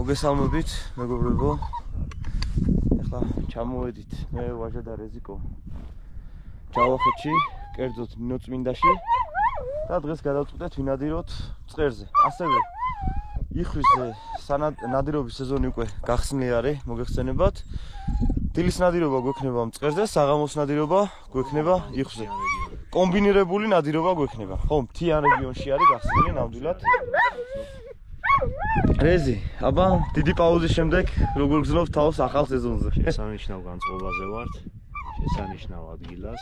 მოგესალმებით, მეგობრებო. ახლა ჩამოვედით მე ვაჟა და რეზიკო ჯავახეთში, კერძოდ ნინოწმინდაში და დღეს გადავწყვეტეთ ვინადიროთ წყერზე. ასევე იხვის ნადირობის სეზონი უკვე გახსნილი არის, მოგეხსენებათ. დილის ნადირობა გვექნება მწყერზე, საღამოს ნადირობა გვექნება იხვზე. კომბინირებული ნადირობა გვექნება. ხო, მთიან რეგიონში არის გახსნილი ნამდვილად. რეზი, აბა, დიდი პაუზის შემდეგ როგორ გრძნობ თავს ახალ სეზონზე? შესანიშნავ განწყობაზე ვართ, შესანიშნავ ადგილას.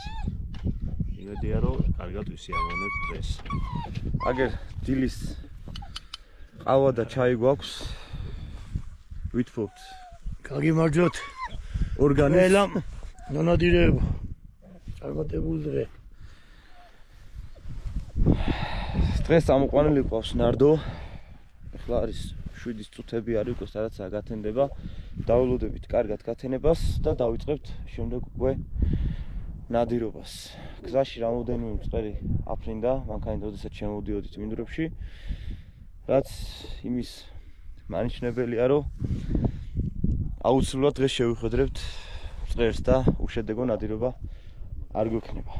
იმედია რომ კარგად ვისიამოვნებთ დღეს. აგერ დილის ყავა და ჩაი გვაქვს. ვითფობთ. გაგიმარჯოთ. ორგანიზმ ნანადირება. წარმატებული დღე. დღეს ამოყვანილი ყავს ნარდო. ახლა არის 7 წუთები არის უკვე სადაც გათენდება. დავილოდებით კარგად გათენებას და დავიწყებთ შემდეგ უკვე ნადირობას. გზაში რამოდენიმე მწყერი აფრინდა, მანქანით როდესაც შემოვდიოდით მინდვრებში, რაც იმის მანიშნებელია, რომ აუცილებლად დღეს შევიხედრებთ მწყერს და უშედეგო ნადირობა არ გვექნება.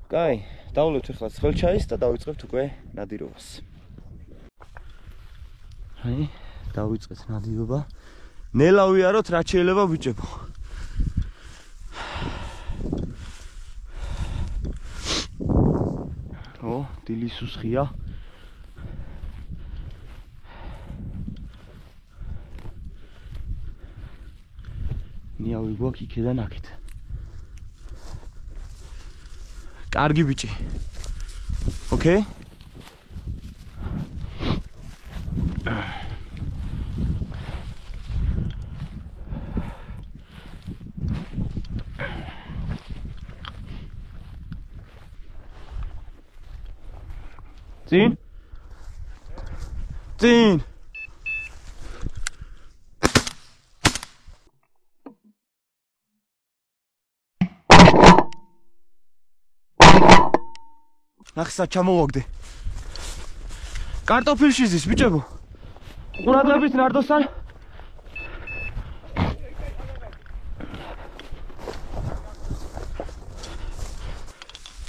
კაი, დავულებთ ახლა ცხელჩაის და დავიწყებთ უკვე ნადირობას. აი, დავიწყეთ ნადირობა. ნელა ვიაროთ, რაც შეიძლება ბიჭებო. ო, დილის უსხია. ნიავი გვაქვს იქედან აქეთ. კარგი ბიჭი. ოკეი? წინ ნახსა ჩამოვაგდე კარტოფილში ზის ბიჭებო ყურადღებით ნარდოსთან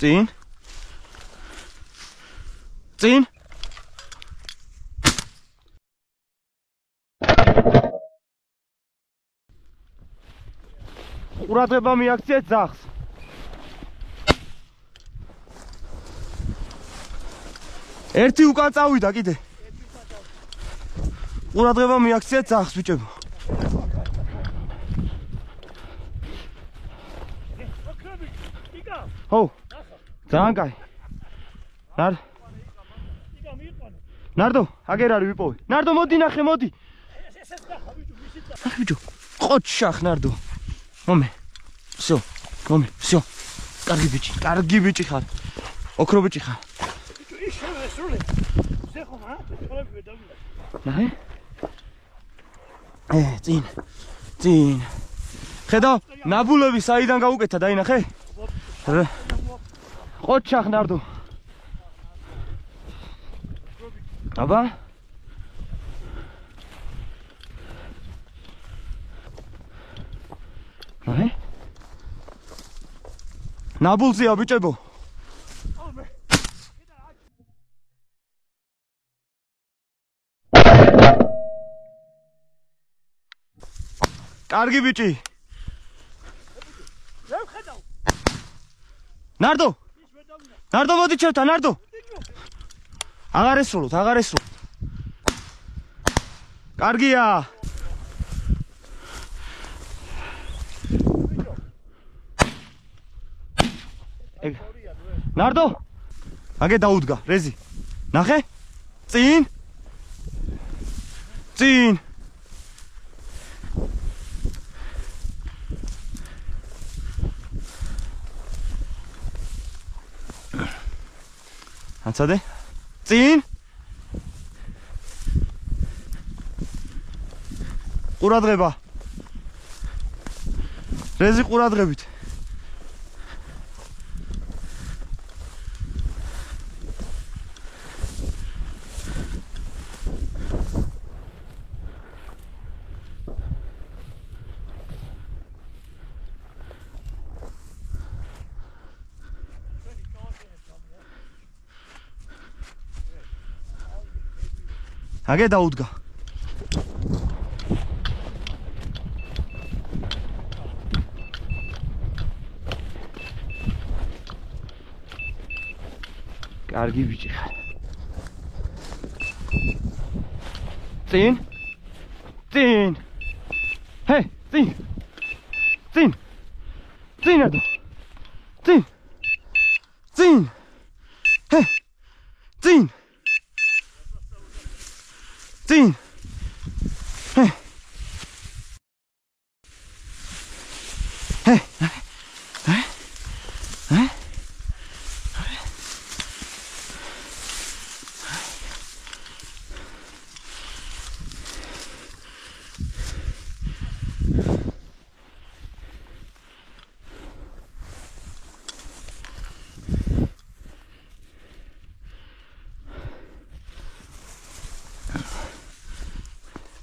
წინ ყურადღება მიაქციეთ ძაღლს. ერთი უკან წავიდა კიდე. ყურადღება მიაქციეთ ძაღლს ბიჭებო. ხო. ძალიან კაი. ნარდო, აგერ არის ვიპოვე. ნარდო, მოდი ნახე, მოდი. ნახე ბიჭო. ყოჩახ ნარდო. მომე. всё. მომე, всё. კარგი ბიჭი ხარ. ოქრო ბიჭი ხარ. ბიჭო, ის შევესრულე. ზეხო მა, ხოლმე დავიდა. ნახე? წინ. ხედავ, ნაბულები საიდან გაუკეთა, დაინახე? ყოჩახ ნარდო. აბა აი ნაბულზია ბიჭებო კარგი ბიჭი ნარდო მოდი ჩევთა ნარდო აღარ ესრულოთ კარგია ნარდო აგე დაუდგა რეზი ნახე წინ ანცადე წინ ყურადღება რეზი ყურადღებით აგე დაუდგა. კარგი ბიჭი ხარ. წინ. წინ. ჰე, წინ. წინ. წინ ადო. წინ. წინ. ჰე. წინ. წინ. ჰე. ჰე. ჰე. ჰე.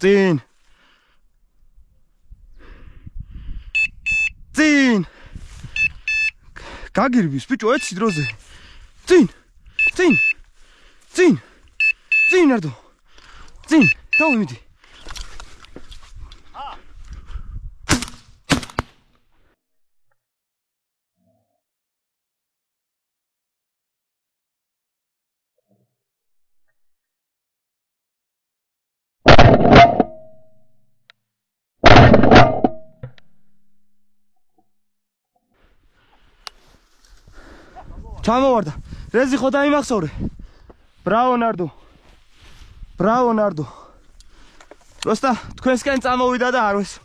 წინ. წინ. გაგირბის ბიჭო ეცი დროზე. წინ. წინ. წინ. წინ არდო. წინ. დავიმიდი. ჩამოვარდა. რეზი ხო დაიმახსოვრე. ბრავო ნარდო. ბრავო ნარდო. პროსტა თქვენსკენ წამოვიდა და არ ვესო.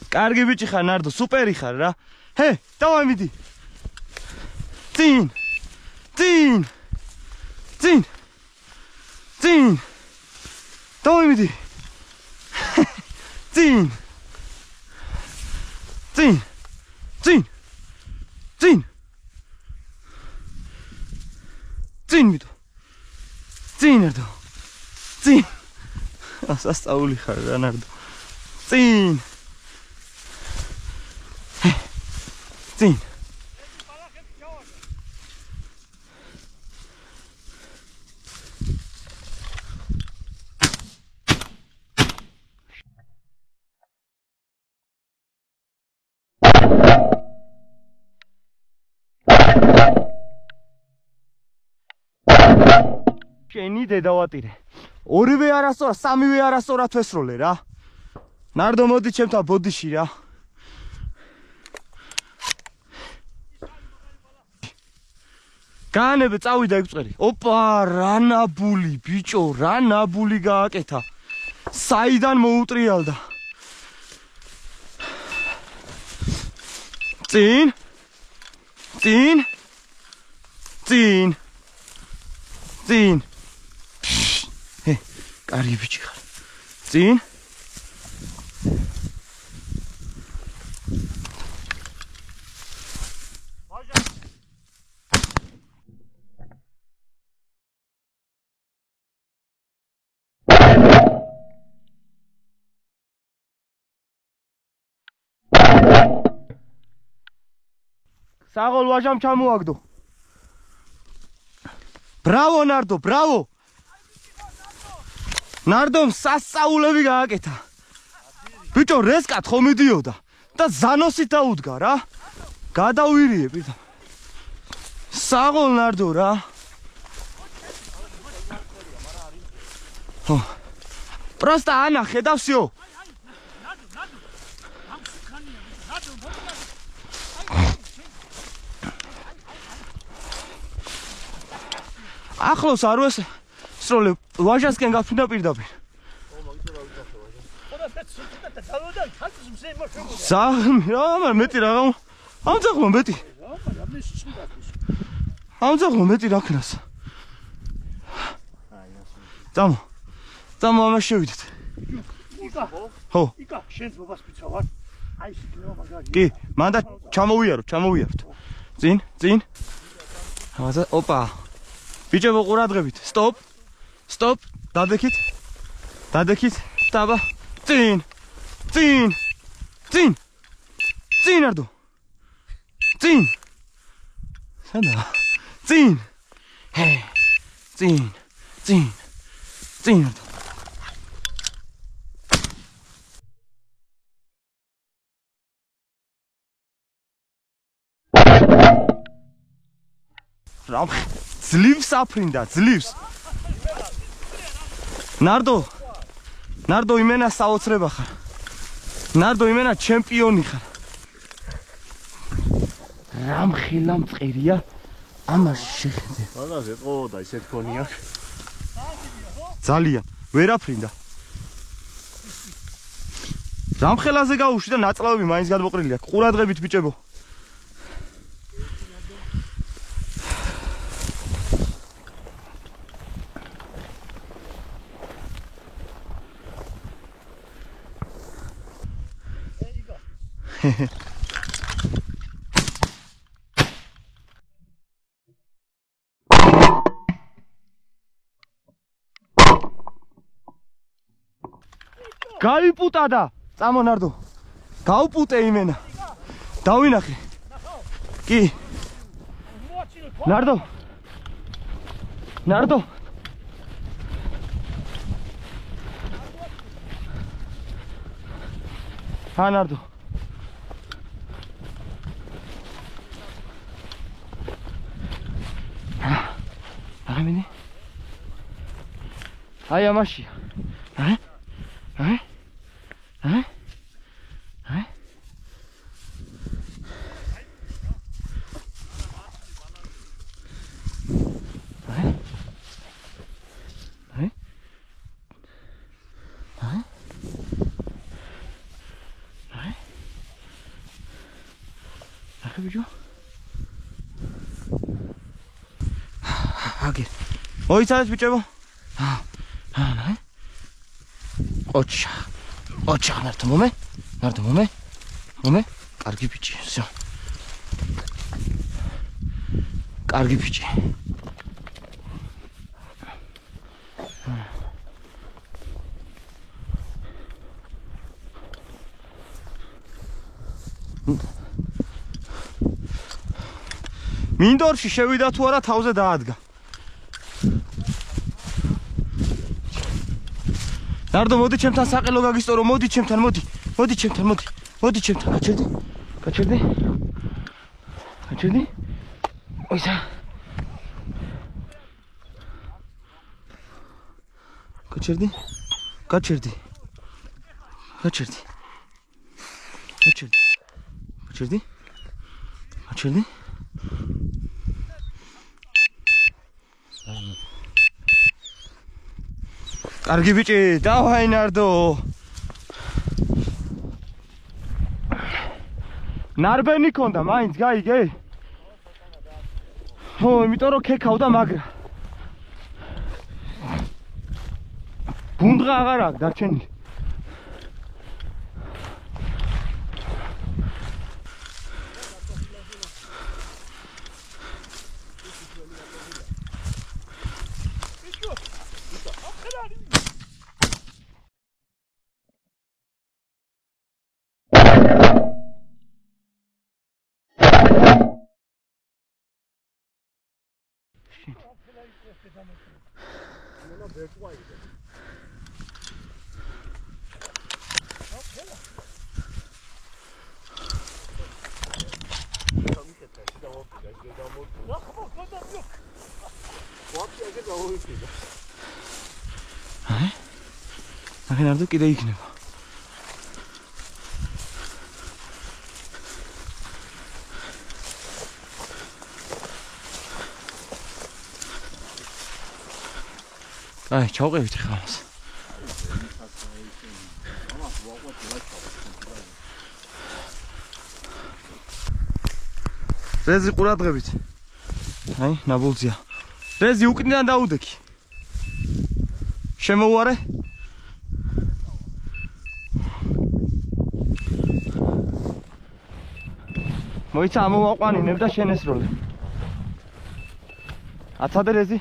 კარგი ბიჭი ხარ ნარდო, სუპერი ხარ რა. ჰე, დავამიდი. წინ. წინ. წინ. წინ. დავამიდი. წინ. წინ. წინ. წინ. წინ მიდო. წინ ნარდო. წინ. ასასწაული ხარ რა ნარდო. წინ. წინ. შენი დედავატირე. ორივე არასწორად, სამივე არასწორად ვესროლე რა. ნარდო მოდი ჩემთან ბოდიში რა. განებე წავიდა ეგ წვერი. ოპა, რა ნაბული ბიჭო, რა ნაბული გააკეთა. საიდან მოუტრიალდა. წინ. წინ. წინ. წინ. ჰე, კარგი ბიჭი ხარ. წინ. საღოლ ვაჟამ ჩამოაგდო. ბრავო ნარდო, ბრავო. ნარდომ სასწაულები გააკეთა. ბიჭო რესკად ხო მიდიოდა და ზანოსით დაუდგა რა. გადავირიე პირდა. საღოლ ნარდო რა. ხო. პროსტა ანა ხედავსიო. ახლოს არ ვეს სროლე ვაჟასკენ გაფრინდა პირდაპირ. საღმი რა მეტი რა ამძაღმა მეტი. ამძაღმა მეტი რა ქნას. წამო. წამო ამას შევიდეთ. იკა. ხო. იკა შენს ბაბას პიცავარ. აი შეგნო მაგარი. კი, მანდა ჩამოვიაროთ. წინ, წინ. აბა, ოპა. ბიჭებო ყურადღებით. სტოპ. სტოპ. დადექით. დადექით. დაბა. წინ. წინ. წინ. წინ არდო. წინ. სადა? წინ. ჰე. წინ. წინ. წინ. რამ ძლივს აფრინდა, ძლივს. ნარდო იმენა საოცრება ხარ. ნარდო იმენა ჩემპიონი ხარ. რამ ხილა მწყერია ამას შეხედე. მაგაზე ყოდა ისე თქონია. ძალიან ვერ აფრინდა. რამ ხელაზე გაუშვი და ნაწლავები მაინც გადმოყრილია. ყურადღებით ბიჭებო. გაიპუტა და წამონარდო გაუპუტე იმენა დავინახე კი ნარდო ნარდო აღემენი აი ამაშია მოიცადეთ ბიჭებო. ოჩა, ნარდო მომე. კარგი ბიჭი, всё. კარგი ბიჭი. მინდორში შევიდა თუ არა თავზე დაადგა. ნარდო მოდი ჩემთან საყელო გაგისტორო, მოდი ჩემთან, მოდი ჩემთან. გაჩერდი. ოისა. გაჩერდი. კარგი ბიჭი, დავაი ნარდო. ნარბენი ქონდა, მაინც გაიგე? ო, იმიტომ რომ ქეკავდა მაგრა. გუნდღა აღარ აქვს დარჩენილი. ნარდო კიდე იქნება. აი, ჩავყევით ხა მას. რეზი ყურადღებით. აი, ნაბოლძია. რეზი უკნიდან დაუდექი. შემოუარე? მოიცა ამოვაყვანინებ და შენესროლე. აცადე რეზი.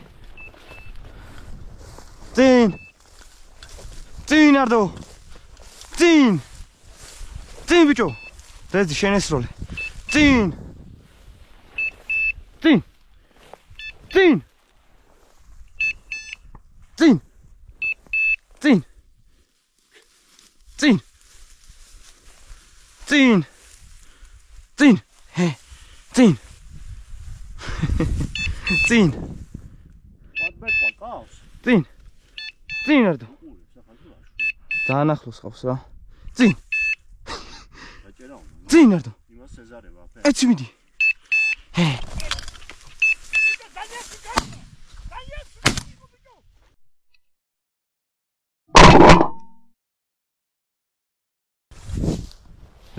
წინ ნარდო. წინ ბიჭო. რეზი შენესროლე. წინ. წინ წინ წინ წინ წინ წინ წინ ჰე წინ წინ პატბერტვა ყავს? წინ წინ არ და ძალიან ახლოს ყავს რა წინ დაჭერა უნდა. წინ არ და იმას ეზარება აფე. ეცი მიდი ჰე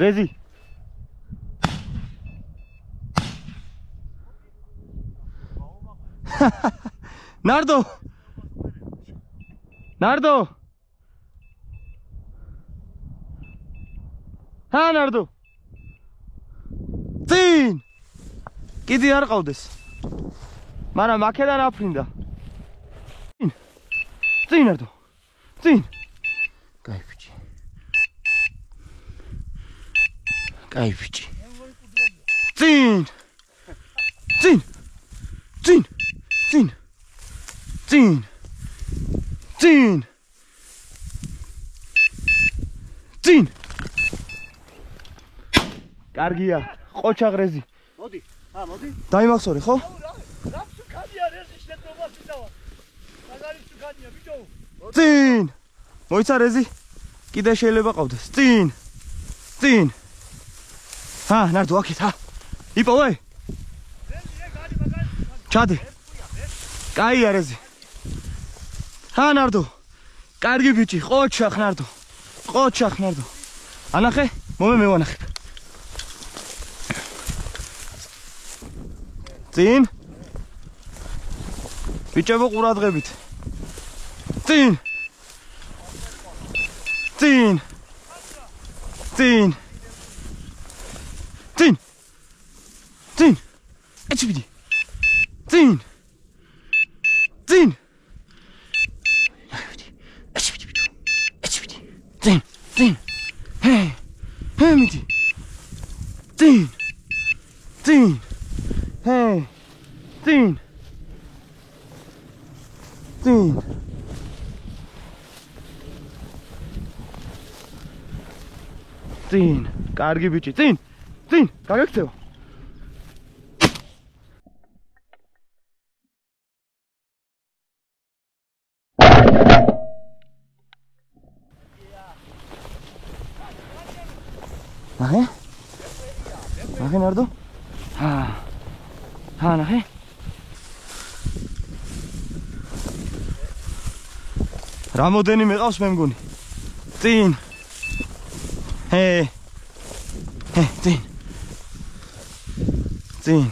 რეზი ნარდო ნარდო ჰა ნარდო წინ კიდე არ ყავდეს მაგრამ აქედან აფრინდა წინ ნარდო წინ კაი ბიჭი კაი ბიჭი წინ წინ წინ წინ წინ წინ წინ კარგია ყოჩაღრეზი მოდი. მოდი. დაიმახსოვრე ხო რა სუკანია რეზი შეტყობას ვიდავა. მაგარი სუკანია ბიჭო. წინ მოიცა რეზი კიდე შეიძლება ყავდეს წინ წინ ჰა ნარდო აქეთ ჰა იპოვე ჩადე კაია რეზი ჰა ნარდო კარგი ბიჭი ყოჩახ ნარდო ყოჩახ ნარდო ანახე მომე მევანახებ წინ ბიჭებო ყურადღებით წინ წინ წინ წინ წინ ეცი მიდი წინ წინ ეცი მიდი ბიჭო ეცი მიდი წინ წინ ჰე ჰე მიდი წინ წინ ჰე წინ წინ წინ კარგი ბიჭი წინ წინ გაგექცევა ნახე ნახე ნარდო ჰა ნახე რამოდენიმე ყავს მე მგონი წინ ჰე ჰე წინ წინ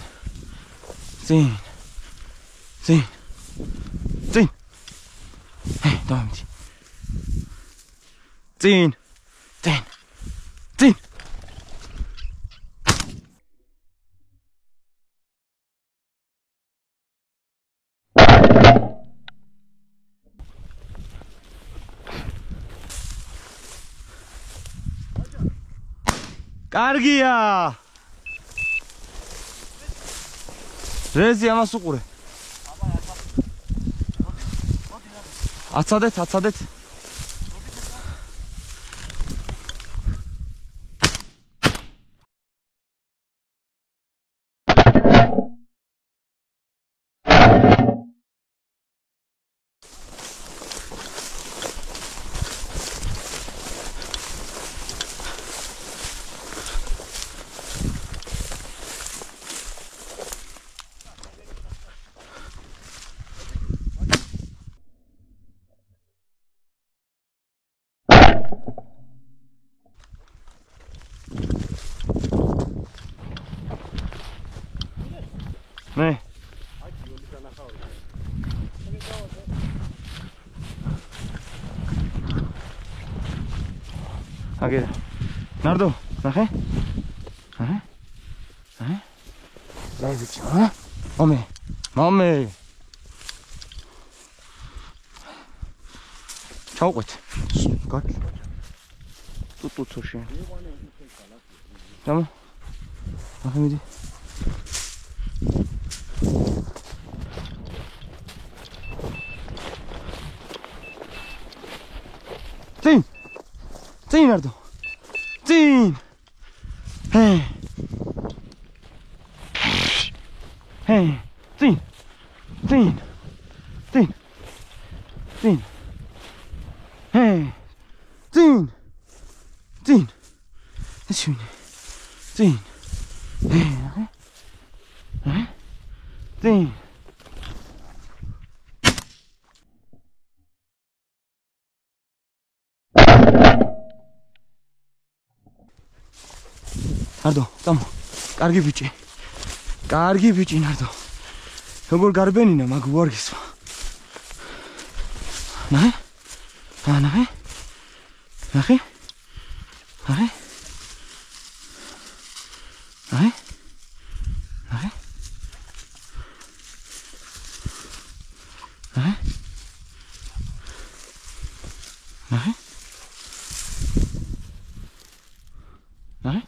წინ წინ წინ ჰე დავამდი წინ წინ წინ კარგია რეზი ამას უყურე აცადეთ აცადეთ მე აგერ ნარდო ნახე აჰა აჰა ლაი ბიჭო ჰა მომე მომე ჩავყვეთ გაკ ტუტუცოში დამა ნახე მიდი წინ წინ ნარდო წინ ჰე წინ წინ წინ წინ ჰე წინ წინ წინ წინ წინ ნარდო, წამო. კარგი ბიჭი, ნარდო. როგორ გარბენინა, მაგ უარგესო. ნახე? ნახე? ნახე? ნახე? ნახე? ნახე? ნახე? ნახე? ნახე?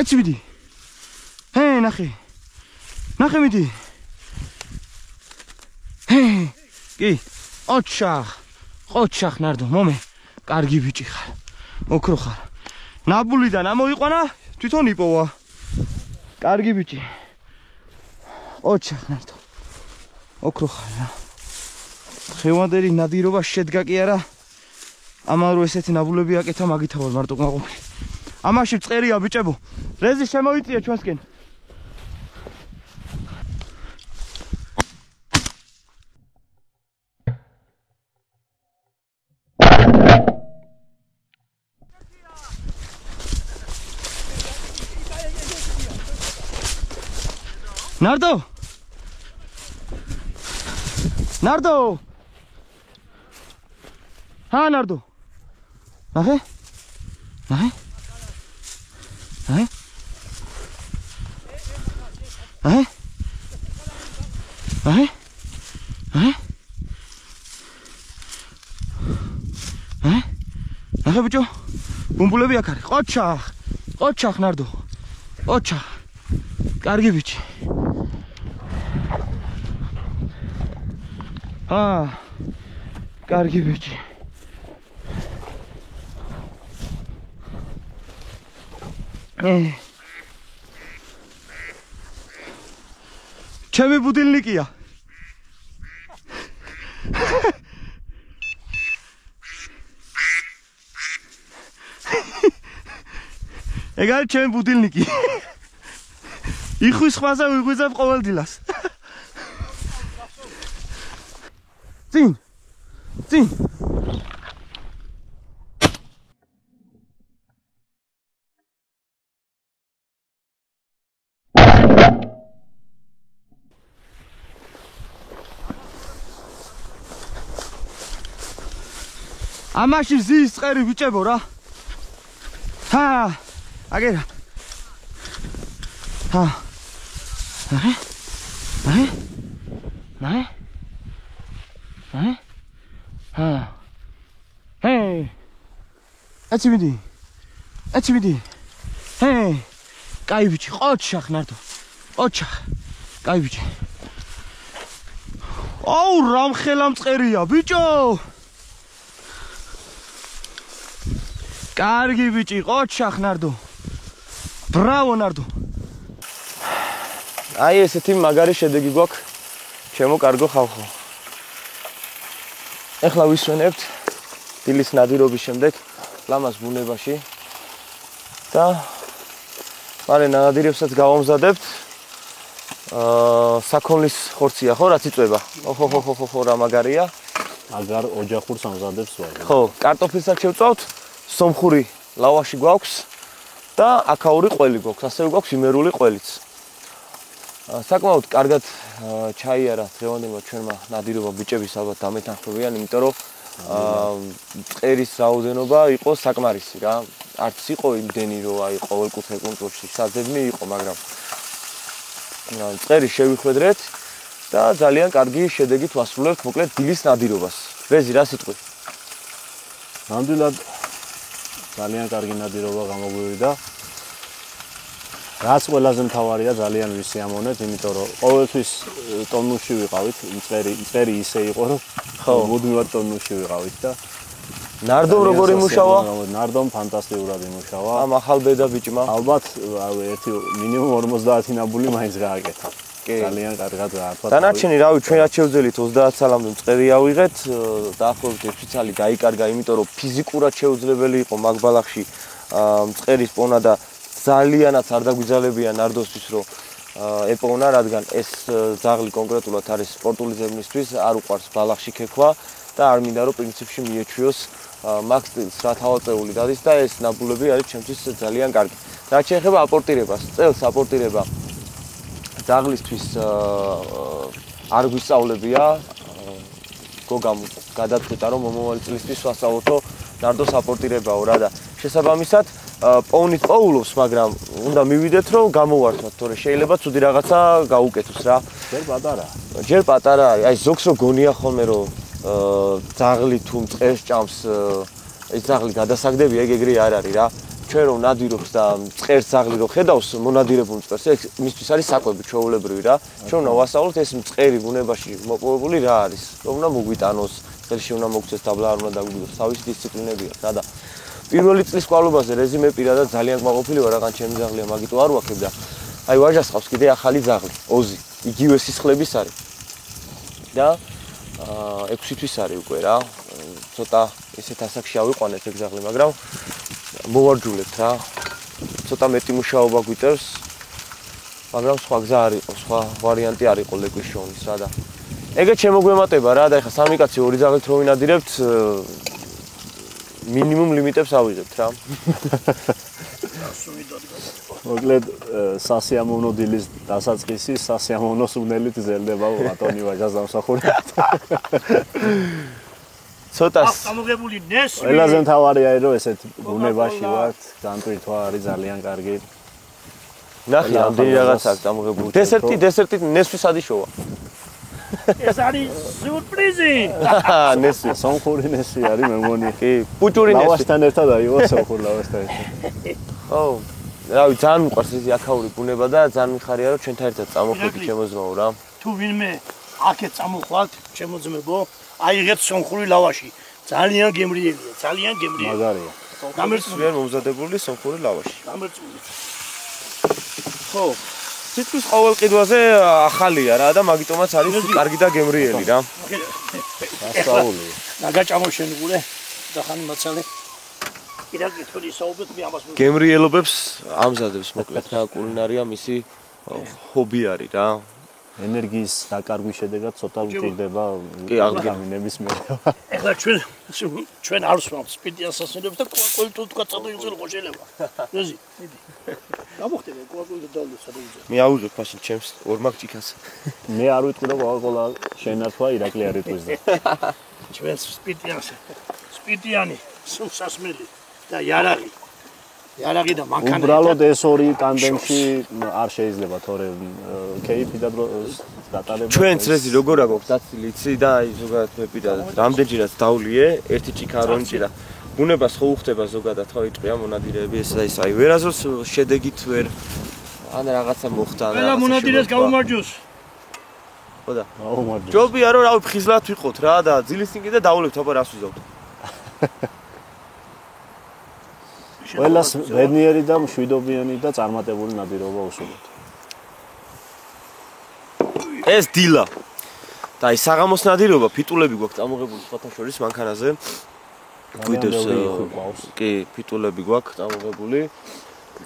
ეჩიბიდი. ჰე, ნახე მიდი. ჰე, კი, ოჩახ ნარდო, მომე, კარგი ბიჭი ხარ, ოქრო ხარ. ნაბულიდან ამოიყვანა, თვითონ იპოვა. კარგი ბიჭი. ოჩახ ნარდო. ოქრო ხარ რა. ხევანდელი ნადირობა შედგა კი არა. ამან რო ესეთი ნაბულები აკეთა მაგითა ვარ მარტო გაყოფილი. ამაში წერია ბიჭებო. რეზი შემოიწია ჩვენსკენ. ნარდო ჰა ნარდო ნახე ნახე ნახე ნახე ნახე ნახე ნახე ნახე ბიჭო ბუმბულები აქ არის ყოჩახ ნარდო ყოჩახ კარგი ბიჭი კარგი ბიჭი ჩემი ბუდილნიკია ეგ არის ჩემი ბუდილნიკი იხვის ხვაზე ვიღვიძებ ყოველ დილას წინ ამაში ზის წერი ბიჭებო რა ჰა აგერა ჰა ნახე ჰა ჰეი ეჩიბიდი ჰეი კაი ბიჭი ყოჩახ ნარდო ყოჩახ კაი ბიჭი აუ რამ ხელამწყერია ბიჭო კარგი ბიჭი ყოჩახ ნარდო ბრავო ნარდო აი ესეთი მაგარი შედეგი გვაქვს ჩემო კარგო ხალხო ეხლა ვისვენებთ დილის ნადირობის შემდეგ ლამას ბუნებაში და მარე ნადირებსაც გავამზადებთ საქონლის ხორცია ხო რაც იწვება ხო რა მაგარია აგარ ოჯახურს ამზადებს ვარ ხო კარტოფილსაც შევწავთ სომხური ლავაში გვაქვს და აკაური ყველი გვაქვს ასევე გვაქვს იმერული ყველიც საკმაოდ კარგად ჩაიარა დღევანდელმა ჩვენმა ნადირობა ბიჭების ალბათ დამეთანხმებიან იმიტომ რომ წერის რაოდენობა იყო საკმარისი რა არც იყო იმდენი რომ აი ყოველკუთხე კონტროლში საძებნი იყო მაგრამ წერი შევიხვედრეთ და ძალიან კარგი შედეგით ვასრულებთ მოკლედ დილის ნადირობას რეზი რა სიტყვი ნამდვილად ძალიან კარგი ნადირობა გამოგვივიდა რაც ყველაზე მთავარია ძალიან ვისიამოვნეთ, იმიტომ რომ ყოველთვის ტონუსში ვიყავით, მწყერი ისე იყო, რომ მუდმივად ტონუსში ვიყავით და ნარდომ როგორ იმუშავა? ნარდომ ფანტასტიკურად იმუშავა. ამ ახალ ბედა ბიჭმა. ალბათ ერთი მინიმუმ 50 ნაბული მაინც გააკეთა. ძალიან კარგად გაართვა. დანარჩენი რავი ჩვენ რაც შევძელით 30 სალამდე მწყერი ავიღეთ, დაახლოებით 1 წელი დაიკარგა, იმიტომ რომ ფიზიკურად შეუძლებელი იყო მაგ ბალახში მწყერის პოვნა და ძალიანაც არ დაგვიძალებია ნარდოსთვის რომ ეპოვნა, რადგან ეს ძაღლი კონკრეტულად არის სპორტული ზებნისთვის, არ უყვარს ბალახში ქექვა და არ მინდა რომ პრინციპში მიეჩვიოს მაგ სტილს, რა თავაწეული დადის და ეს ნაბულები არის ჩემთვის ძალიან კარგი. რაც შეეხება აპორტირებას, წელს აპორტირება ძაღლისთვის არ გვისწავლებია, გოგამ გადაწყვიტა რომ მომავალი წლისთვის ვასწავლოთო ნარდოს აპორტირებაო რა და შესაბამისად პოვნით პოულობს, მაგრამ უნდა მივიდეთ რომ გამოვართვათ, თორე შეიძლება ცუდი რაღაცა გაუკეთოს რა. ჯერ პატარა არის, აი ზოგს რო გონია ხოლმე რომ ძაღლი თუ მწყერს ჭამს, ეს ძაღლი გადასაგდებია, ეგრე არ არის რა. ჩვენ რომ ნადირობს და მწყერს ძაღლი რო ხედავს მონადირებულ მწყერს, ეს მისთვის არის საკვები ჩვეულებრივი რა. ჩვენ უნდა ვასწავლოთ ეს მწყერი ბუნებაში მოპოვებული რა არის, რომ უნდა მოგვიტანოს, ხელში უნდა მოგცეს დაბლა არ უნდა დაგვიგდოს, თავისი დისციპლინებია რა და პირველი წლის კვალობაზე რეზიმე პირადად ძალიან კმაყოფილი ვარ, რადგან ჩემი ძაღლია მაგიტო არ ვაქებ და აი ვაჟას ყავს კიდე ახალი ძაღლი, ოზი, იგივე სისხლების არის. და 6 თვის არის უკვე რა. ცოტა ესეთ ასაკში ავიყვანეთ ეგ ძაღლი, მაგრამ მოვარჯულეთ რა. ცოტა მეტი მუშაობა გვიწევს, მაგრამ სხვა გზა არ იყო, სხვა ვარიანტი არ იყო ლეკვის შოვნის რა და ეგეც შემოგვემატება რა და ეხლა სამი კაცი ორი ძაღლით რო ვინადირებთ მინიმუმ ლიმიტებს ავიღებთ რა. მოკლედ სასიამოვნო დილის დასაწყისი სასიამოვნო სუნელით ზელდება ბატონი ვაჟას დამსახურებით. ცოტას გამოგებული ნესვი. ყველაზე მთავარია რომ ესეთ ბუნებაში ვართ, განტვირთვა არის ძალიან კარგი. ნახე ამდენი რაღაც აქვს დამოღებული. დესერტით ნესვი სადიშოვა. ეს არის სიურპრიზი. ნესვი, სომხური ნესვი არის მე მგონი. კი, პუჭური ნესვი. ლავაშთან ერთად აიღო სომხურ ლავაშთან ერთად. ო, რავი, ძალიან მიყვარს ეს აქაური ბუნება და ძალიან მიხარია რომ ჩვენთან ერთად წამოხვდით ჩემოძმაო რა. თუ ვინმე აქეთ წამოხვალთ, ჩემოძმებო, აიღეთ სომხური ლავაში. ძალიან გემრიელია, ძალიან გემრიელი. მაგარია. გამერწვიან მომზადებული სომხური ლავაში. გამერწვული. ხო. თითქოს ყოველ ყიდვაზე ახალია რა და მაგიტომაც არის კარგი და გემრიელი რა. გასაულია. ნაგაჭამო შენგულე და ხანი მაცალე. კიდევ კითხული საუბრობთ მე ამას. გემრიელობებს ამზადებს მოკლედ რა კულინარია მისი ჰობი არის რა. ენერგიის დაკარგვის შედეგად ცოტა უჭირდება ვიტამინების მიღება. ეხლა ჩვენ არ ვსვამთ სპირტიანს ასწავლებს და კოაკოლიტო თქვა წადოიღო ხო შეიძლება. რეზი, მიდი. გამოხდება კოაკოლიტო დავლოს სადაუძე. მე ავიღებ მაშინ ჩემს ორმაგ ჭიქას. მე არ ვიტყვი რომ კოაკოლა შენართვა ირაკლი არ იტყვის და. ჩვენ სპირტიანი, სასმელი და იარაღი. იარაღი და მანქანა. უბრალოდ ეს ორი ტანდემში არ შეიძლება თორე კეიფი და დატარება. ჩვენც რეზი როგორ აქვს დაცილი იცი და აი ზოგადად მე პირადად რამდენჯერაც დავლიე, ერთი ჭიქა არ უნჭირა. ბუნებას ხო უხდება ზოგადად ხო იტყვია მონადირეები ეს აი ვერაზოს შედეგით ვერ ან რაღაცა მოხდა ან ყველა მონადირეს გამომარჯოს. ხო და გაუმარჯოს. ჯობია რომ რავი ფხიზლად ვიყოთ რა და ძილის წინ კიდე დავლებთ აბა რას ვიზავთ. ყველას ბედნიერი და მშვიდობიანი და წარმატებული ნადირობა უსურვოთ. ეს დილა. და აი საღამოს ნადირობა ფიტულები გვაქვს წამოღებული სხვათა შორის მანქანაზე. გვიდევს კი ფიტულები გვაქვს წამოღებული.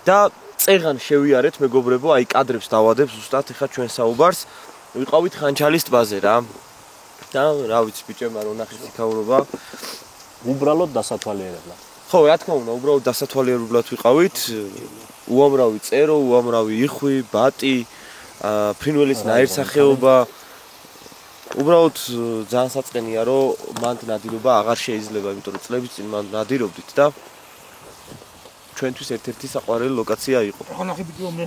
და წეღან შევიარეთ მეგობრებო, აი კადრებს დავადებ ზუსტად ეხა ჩვენ საუბარს. ვიყავით ხანჩალის ტბაზე რა. და რა ვიცი ბიჭებმა რო ნახეს იქაურობა. უბრალოდ დასათვალიერებლად. ხო, რა თქმა უნდა, უბრალოდ დასათვალიერებლად ვიყავით. უამრავი წერო, უამრავი იხვი, ბატი, ფრინველის ნაირსახეობა. უბრალოდ ძალიან საწყენია, რომ მანდ ნადირობა აღარ შეიძლება, იმიტომ რომ წლების წინ მანდ ნადირობდით და ჩვენთვის ერთ-ერთი საყვარელი ლოკაცია იყო. ხო ნახე ბიჭო მე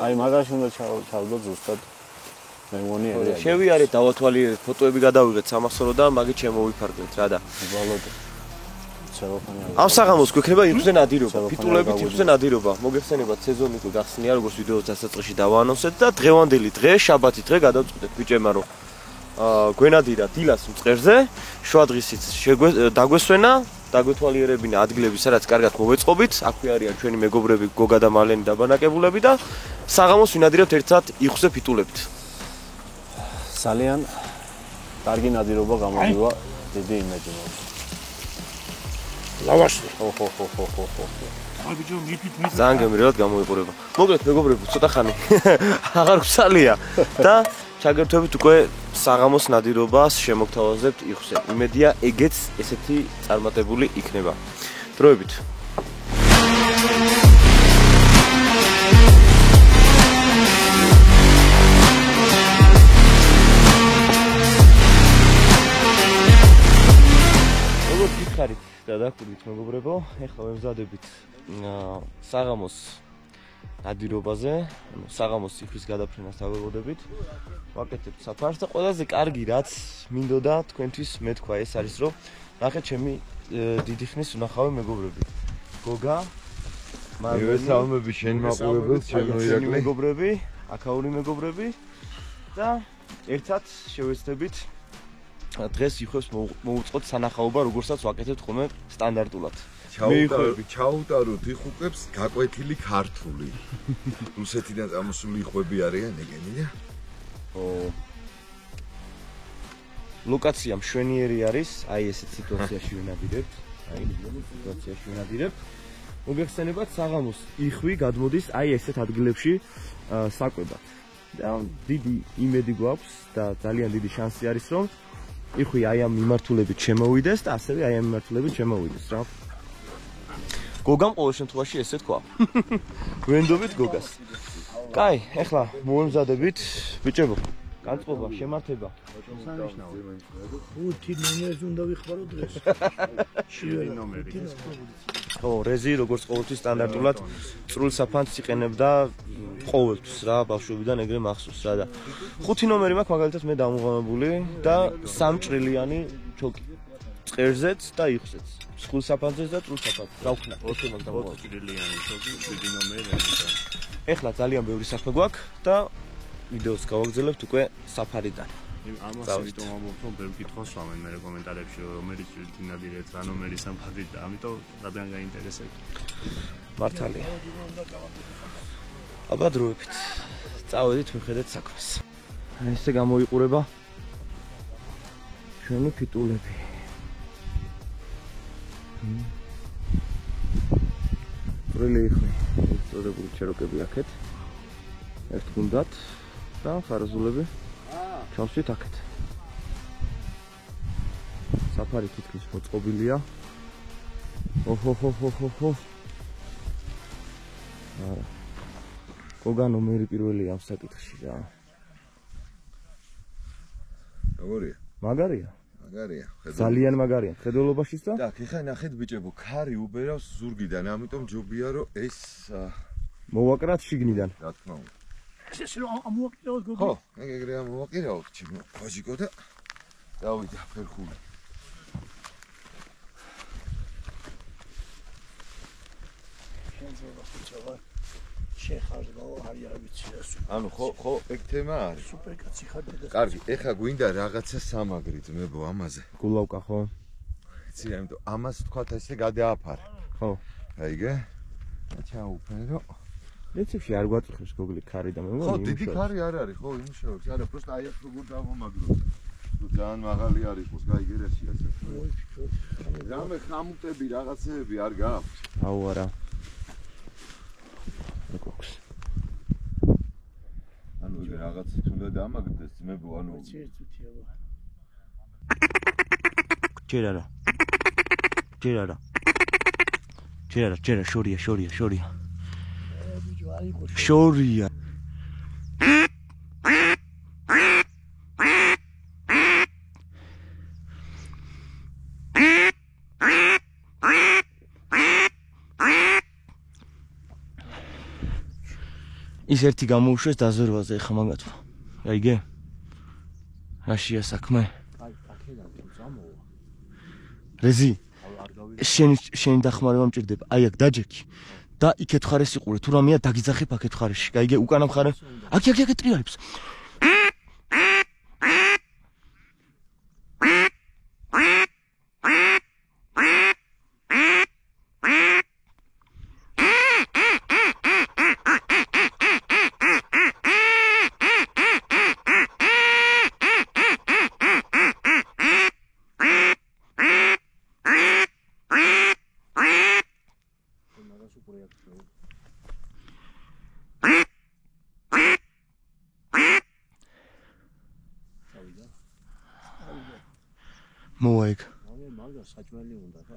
აი მაგაში უნდა ჩავდოთ ზუსტად. მე მგონი ეგრეა. შევიარეთ, დავათვალიერეთ, ფოტოები გადავიღეთ სამახსოვრო და მაგით შემოვიფარგლეთ რა და უბრალოდ ამ საღამოს გვექნება იხზე ნადირობა, ფიტულებით იხზე ნადირობა. მოგეხსენებათ სეზონი თუ გახსნია, როგორც ვიდეოს დასაწყისში დავაანონსეთ და დღევანდელი დღე, შაბათი დღე გადავწყვეტეთ ბიჭებმა, რომ გვენადირა დილას მწყერზე, შუადღისით დაგვესვენა, დაგვეთვალიერებინა ადგილები, სადაც კარგად მოვეწყობით, აქვე არიან ჩვენი მეგობრები გოგა და მალენი დაბანაკებულები და საღამოს ვინადირებთ ერთად იხზე ფიტულებით. ძალიან კარგი ნადირობა გამოდივა, დიდი იმედი მაქვს. ლავაში. ხო. აი ბიჭო, მიფით. ძალიან გემრიელად გამოიყურება. მოგეთ მეგობრებო, ცოტა ხანი აღარ გვსალია და ჩაგერთვებით უკვე საღამოს ნადირობას შემოგთავაზებთ იხზე. იმედია ეგეც ესეთი წარმატებული იქნება. დროებით. როგორც გითხარით და დაკვირდით მეგობრებო, ეხლა ვემზადებით საღამოს ნადირობაზე, ანუ საღამოს იხვის გადაფრენას დავებოდებით. ვაკეთებთ საფარს და ყველაზე კარგი რაც მინდოდა თქვენთვის მე თქვა ეს არის რომ ნახეთ ჩემი დიდი ხნის უნახავი მეგობრები. გოგა, მევესალმები შენ მაყურებელს, ჩემო ირაკლი მეგობრები, აქაური მეგობრები და ერთად შევეცდებით დღეს იხოს მოუწყოთ სანახაობა, როგორცაც ვაკეთებთ ხოლმე სტანდარტულად. ჩაუტაროთ იხუկებს გაკვეთილი ქართული. რუსეთიდან წამოსული იხვები არიან ეგენია? ლოკაცია მშვენიერი არის, აი ესეთ სიტუაციაში ვინადირებთ. აი ეს სიტუაციაში ვინადირებთ. მოგეხსენებათ საღამოს იხვი გადმოდის აი ესეთ ადგილებში საკვებად. და დიდი იმედი გვაქვს და ძალიან დიდი შანსი არის რომ იხვი აი ამ მიმართულებით შემოვიდეს და ასევე აი ამ მიმართულებით შემოვიდეს რა. გოგამ ყოველ შემთხვევაში ესე თქვა. ვენდობით გოგას. კაი, ეხლა მოვემზადებით ბიჭებო. განწყობა, შემართება. ხუთი ნომერს უნდა ვიხმარო დღეს. შვიდი ნომერი. ხო, რეზი როგორც ყოველთვის სტანდარტულად წრულ საფანს იყენებდა ყოველთვის რა, ბავშვობიდან ეგრე მახსოვს რა და ხუთი ნომერი მაქვს მაგალითად მე დამუღამებული და 3 ჭრილიანი ჩოკი. წყერზეც და იხზეც. სხულ საფანზეც და წრულ საფანზეც. რა ვქნა? 4 ჭრილიანი ჩოკი, 7 ნომერი. ეხლა ძალიან ბევრი საქმე გვაქვს და ვიდეოს გავაგრძელებთ უკვე საფარიდან. ამას იმიტომ ამბობ რომ ბევრი კითხავს ვამენ მე კომენტარებში რომელიც ვინადირეთ რა ნომერი სამფარით და ამიტომ რადგან გაინტერესებს. მართალია. აბა დროებით. წავედით მიხედეთ საქმეს. ესე გამოიყურება ჩვენი ფიტულები. წვრილი იხვი, წოდებული ჩეროკები აქეთ. ერთ გუნდად და ხარაზულები ჩავსვით აქეთ. საფარი თითქმის მოწყობილია. ოჰოჰოჰოჰო. არა. გოგა ნომერი პირველი ამ საკითხში რა. როგორია? მაგარია. მაგარია. ძალიან მაგარია. ხედველობაშიც და და ხე ნახეთ ბიჭებო, ქარი უბერავს ზურგიდან, ამიტომ ჯობია რომ ეს მოვაკრათ შიგნიდან. რა თქმა უნდა. ეს რომ ამოვაკირავთ გოგო. ხო, ეგრე ამოვაკირავთ ჩემო ხოჯიკო და დავიდა ფერხული. შენზევა ხუჭავა შეხარგო არის არ ვიცი ეს. ანუ ხო ეგ თემა არის. სუპერკაცი ხარ და კარგი, ეხა გვინდა რაღაცა სამაგრი ძმებო ამაზე. გულავკა ხო? იცი რა, იმიტომ ამას თქვათ ესე გადააფარე. ხო. აიგე? ჩაუფერო. რეცეპში არ გვაწუხებს გოგლი ქარი და მე მგონი ხო, დიდი ქარი არ არის, ხო, იმუშავებს. არა, просто აი აქ როგორ დავამაგროთ. თუ ძალიან მაღალი არ იყოს, გაიგერაში ასე. რამე ხამუტები, რაღაცეები არ გააქვს. აუ არა. მოგოქს. ანუ ეგ რაღაც თუნდა დაამაგდეს ძმებო, ანუ ერთუთი აბა. ჯერ არა. ჯერ არა. ჯერ არა, ჯერ შორია. შორია. ის ერთი გამოუშვეს დაზვერვაზე ხა მაგათო. აიგე? რაშია საქმე? აი, აქედან თუ წამოვა. რეზი? არ შენი დახმარება მჭირდება. აი აქ დაჯექი და იქეთ ხარეს იყურე. თუ რამეა დაგიძახებ აქეთ ხარეში. გაიგე უკანა მხარე. აქ ტრიალებს. მოაიგ. მაგა საჭმელი უნდა ხა.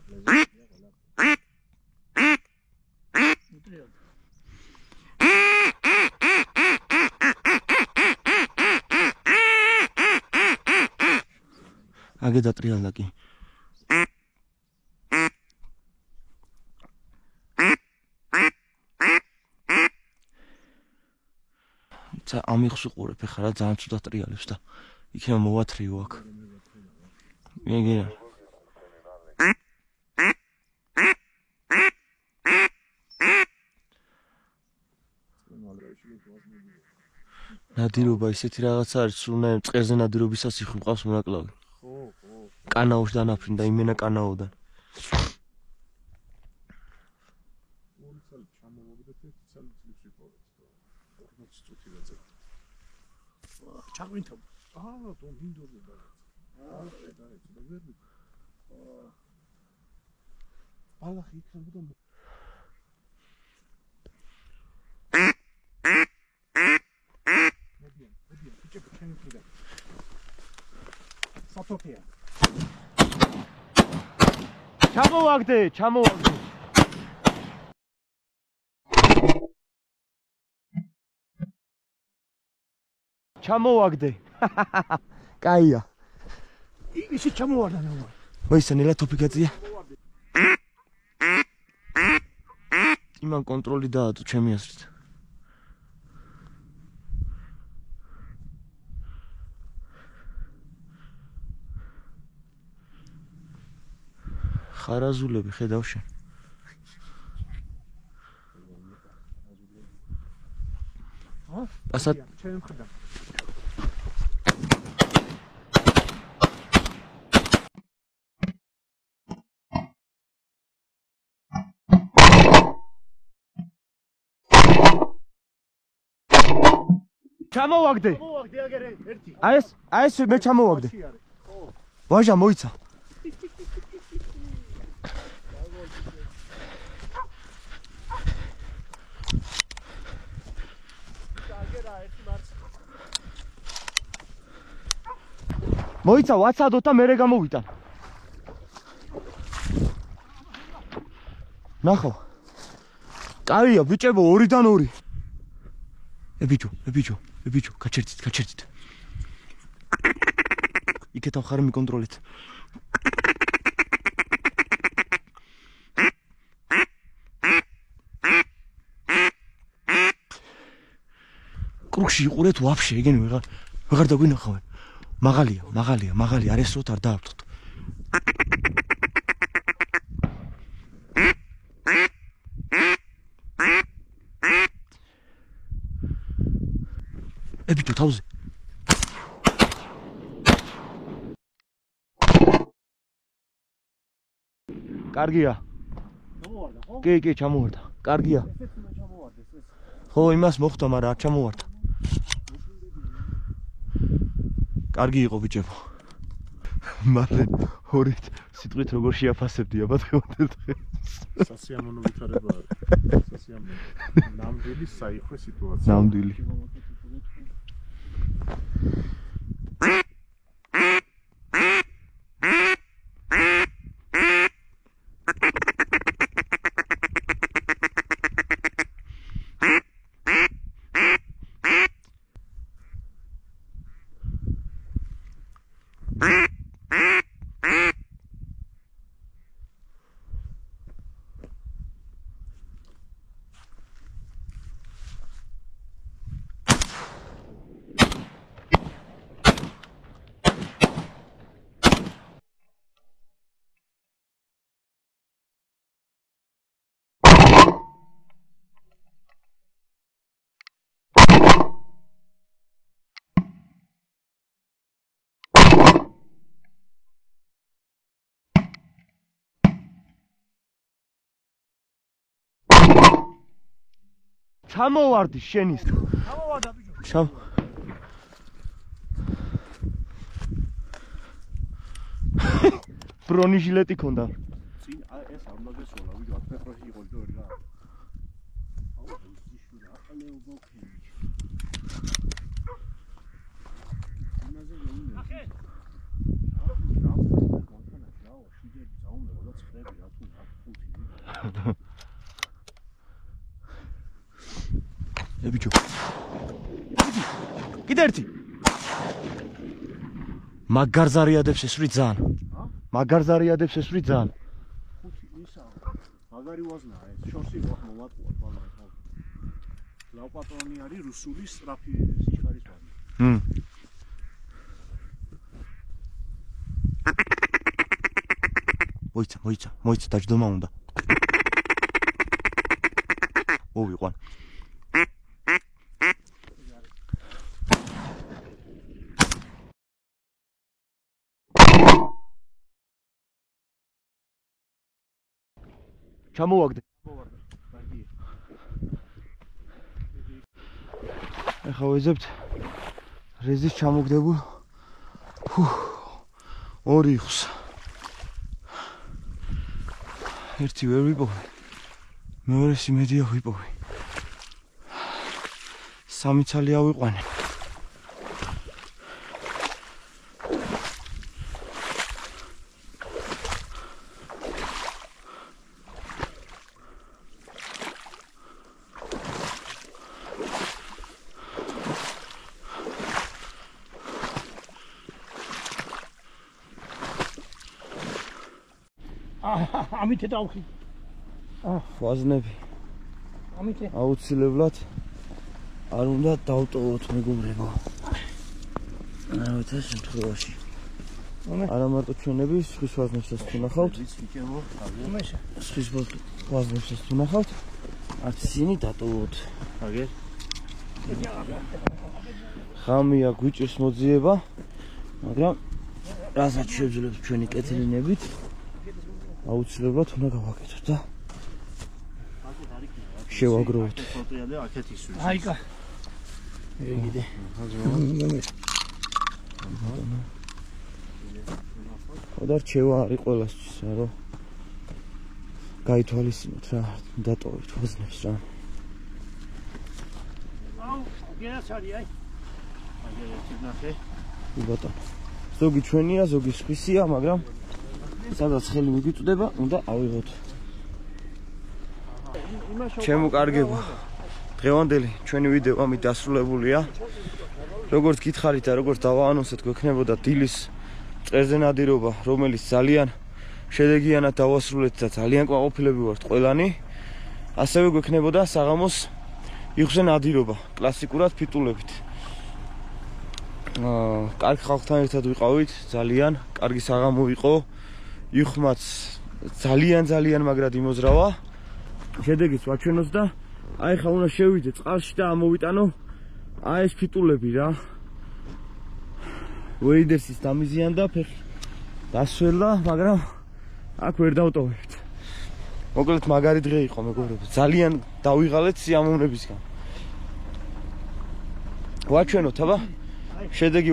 აგე დატრიალდა კი. ცა ამიხს უყურებ ხა რა ძალიან ცუდად ტრიალებს და იქნება მოვათრიო აქ. იგი ნადირობა ისეთი რაღაცა არის, სულნაირ მწყერზე ნადირობისას იხვიყავს მონაკლავი. კანაოს დანაფრინდა იმენა კანაოდან. ჩაგვინთავ. თუ მინდორზე და. ალახი იქნებოდა სათოფია. ჩამოვაგდე. ჩამოვაგდე. კაია. ისი ჩამოვარდა ნუ. მოისა ნელა თოფი გაწია. იმან კონტროლი დაადო ჩემი აზრით. ხარაზულები ხედავ შენ. ასა ჩემ ხედავ. ჩამოვაგდე. აგერე ერთი. აი ეს მე ჩამოვაგდე. ვაჟა მოიცა. მოიცა ვაცადოთ და მერე გამოვიტან. ნახო. კაია ბიჭებო 2-დან 2. ებიჯო, გაჩერდით. იქეთ ახარ მიკონტროლეთ. კრუქში იყურეთ ვაფშე, ეგენი ვეღარ დაგვინახავენ. მაღალია, არესროთ არ დაავთოთ. ებიჯო თავზე. კარგია. ჩამოვარდა ხო? კი, ჩამოვარდა. კარგია. ხო, იმას მოხდა, მაგრამ არ ჩამოვარდა. კარგი იყო ბიჭებო. მალე 2 სიტყვით როგორ შეაფასებდი აბა დღევანდელ დღეს. სასიამოვნო ვითარება არის. სასიამოვნო. ნამდვილი საიხვე სიტუაცია. ნამდვილი. ჩამოვარდი შენის. ჩამოვარდა ბიჭო. ბრონიშილეტი ქონდა. წინ ეს არ უნდა გესვლა, ვიდრე 10 მეტრში იყო და რა. აუ, ის შუა აყალეო ბოქი. იმაზე გეუნე. ახე. აუ, რა კონტანა ჩაო, შიდები ზაუნე, რა ცხრები რა თუ ხუთი. ე ბიჭო. კიდე ერთი. მაგარზარიადებს ესვრი ძალიან. მაგარზარიადებს ესვრი ძალიან. ხუთი ისა. მაგარი ვაზნა ეს. შორსი მოატყუა თვალა. ლავპატრონი არის რუსული სტრაფი სიხარის ვაზნა. მოიცა, დაჯდომა უნდა. მოვიყვან. ჩამოვაგდე. ახლა ვეზებთ რეზის ჩამოგდებულ ორი იხს. ერთი ვერ ვიპოვე. მეორე სიმედია ვიპოვე. სამი ცალი ავიყვანე. ამით დავხი. ვაზნები. ამით აუცილებლად არ უნდა დავტოვოთ მეგობრებო. რა შემთხვევაში. არა მარტო ჩვენები, სხვის ვაზნებსაც თუ ნახავთ. სხვის ვაზნებსაც თუ ნახავთ, არც ისინი დატოვოთ. აგერ. ხამია გვიჭირს მოძიება, მაგრამ რასაც შევძლებთ ჩვენი კეთილინებით, აუცილებლად უნდა გავაკეთოთ და შევაგროვოთ. აიკა. ეგიდე. და რჩევა არის ყველასთვის რა, რომ გაითვალისწინოთ რა, დატოვოთ ვაზნებს რა. აუ, გეცარი აი. აგერ ერთი ნახე. ბატონო. ზოგი ჩვენია, ზოგი სხვისია, მაგრამ სადაც ხელი მიგიწვდება, უნდა ავიღოთ. ჩემო კარგებო. დღევანდელი ჩვენი ვიდეო ამით დასრულებულია. როგორც გითხარით და როგორც დავაანონსეთ, გვექნებოდა დილის წერზე ნადირობა, რომელიც ძალიან შედეგიანად დავასრულეთ და ძალიან კვაყოფილები ვართ ყველანი. ასევე გვექნებოდა საღამოს იხსე ნადირობა, კლასიკურად ფიტულებით. კარგ ხალხთან ერთად ვიყავით, ძალიან კარგი საღამო იყო. იხმაც ძალიან მაგრად იმოზრავა. შედეგიც ვაჩვენოთ და აი ხა უნდა შევიდე წყალში და ამოვიტანო აი ეს ფიტულები რა. ვეიდერსის დამიზიანდა ფეხი დასველა, მაგრამ აქ ვერ დავტოვებთ. მოკლედ მაგარი დღე იყო მეგობრებო. ძალიან დავიღალეთ სიამოვნებისგან. ვაჩვენოთ, აბა? შედეგი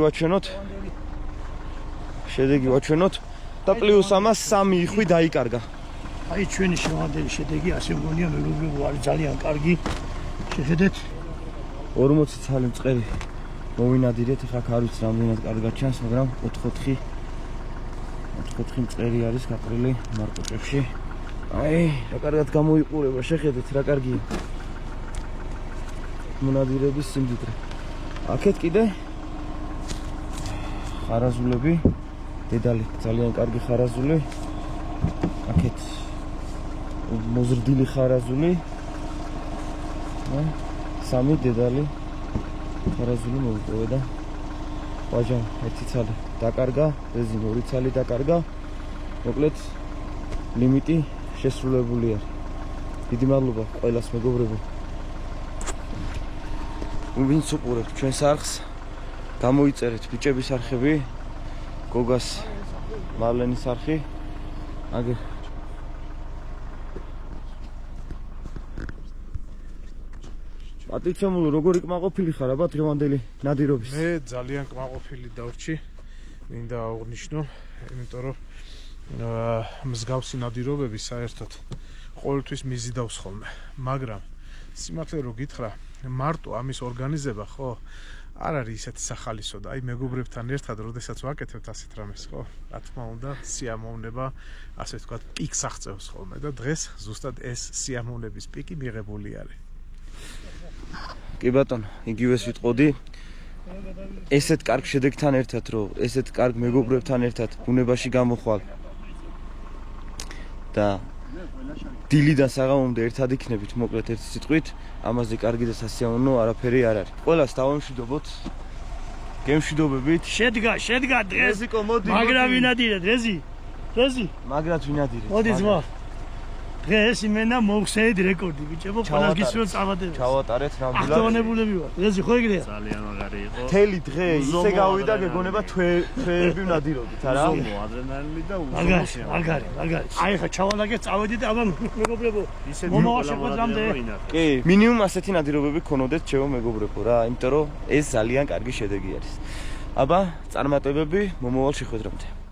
ვაჩვენოთ. და პლუს ამას 3 იხვი დაიკარგა. აი ჩვენი შემოვარდნელი შედეგი ასე მგონია მეგობრებო არის ძალიან კარგი. შეხედეთ 40 ცალი მწყერი მოვინადირეთ, ახლა არ ვიცი რამდენად კარგად ჩანს, მაგრამ 4-4 მწყერი არის გაყრილი მარკოჭებში. აი, რა კარგად გამოიყურება, შეხედეთ რა კარგია. მონადირების სიმდიდრე. აქეთ კიდე ხარაზულები, დედალი ძალიან კარგი ხარაზული. აქეთ მოზრდილი ხარაზული. 3 დედალი ხარაზული მოვიპოვე და ვაჟა 1 ცალი დაკარგა, რეზი 2 ცალი დაკარგა. მოკლედ ლიმიტი შესრულებული არის. დიდი მადლობა ყველას მეგობრებო. ვინც უყურებთ ჩვენს არხს, გამოიწერეთ ბიჭების არხები, გოგას მალენის არხი. აგერ პატრიცემულო, როგორი კმაყოფილი ხარ აბა დღევანდელი ნადირობის? მე ძალიან კმაყოფილი დავრჩი. მინდა აღვნიშნო, იმიტომ რომ მსგავსი ნადირობები საერთოდ ყოველთვის მიზიდავს ხოლმე. მაგრამ სიმართლე რო გითხრა, მარტო ამის ორგანიზება, ხო, არ არის ისეთი სახალისო და აი მეგობრებთან ერთად, როდესაც ვაკეთებთ ასეთ რამეს, ხო, რა თქმა უნდა, სიამოვნება, ასე ვთქვათ, პიკს აღწევს ხოლმე და დღეს ზუსტად ეს სიამოვნების პიკი მიღებული არის. კი ბატონო, იგივეს ვიტყოდი. ესეთ კარგ შედეგთან ერთად, რომ ესეთ კარგ მეგობრებთან ერთად ბუნებაში გამოხვალ და დილიდან საღამომდე ერთად იქნებით, მოკლედ ერთი სიტყვით, ამაზე კარგი და სასიამოვნო არაფერი არ არის. ყველას დავამშვიდობოთ. გემშვიდობებით. შედგა დღეს. რეზიკო, მოდი. მაგრა ვინადირეთ, რეზი. მაგრად ვინადირეთ. მოდი ძმა. დღეს იმენა მოვხსენეთ რეკორდი, ბიჭებო, ყველას გისურვებთ წარმატებას. ჩავატარეთ ნამდვილად. აღტოვანებულები ვარ. რეზი ხო იგრეა? ძალიან მაგარი იყო. მთელი დღე ისე გავიდა, გეგონება თვეები ვნადირობდით, არა? უზომო ადრენალინი და უზომო მაგარი. აი ხა ჩავალაგეთ, წავედით, აბა მეგობრებო. მომავალ შეხვედრამდე. კი, მინიმუმ ასეთი ნადირობები გქონოდეთ, ჩემო მეგობრებო რა, იმიტომ რომ ეს ძალიან კარგი შედეგი არის. აბა, წარმატებები მომავალ შეხვედრამდე.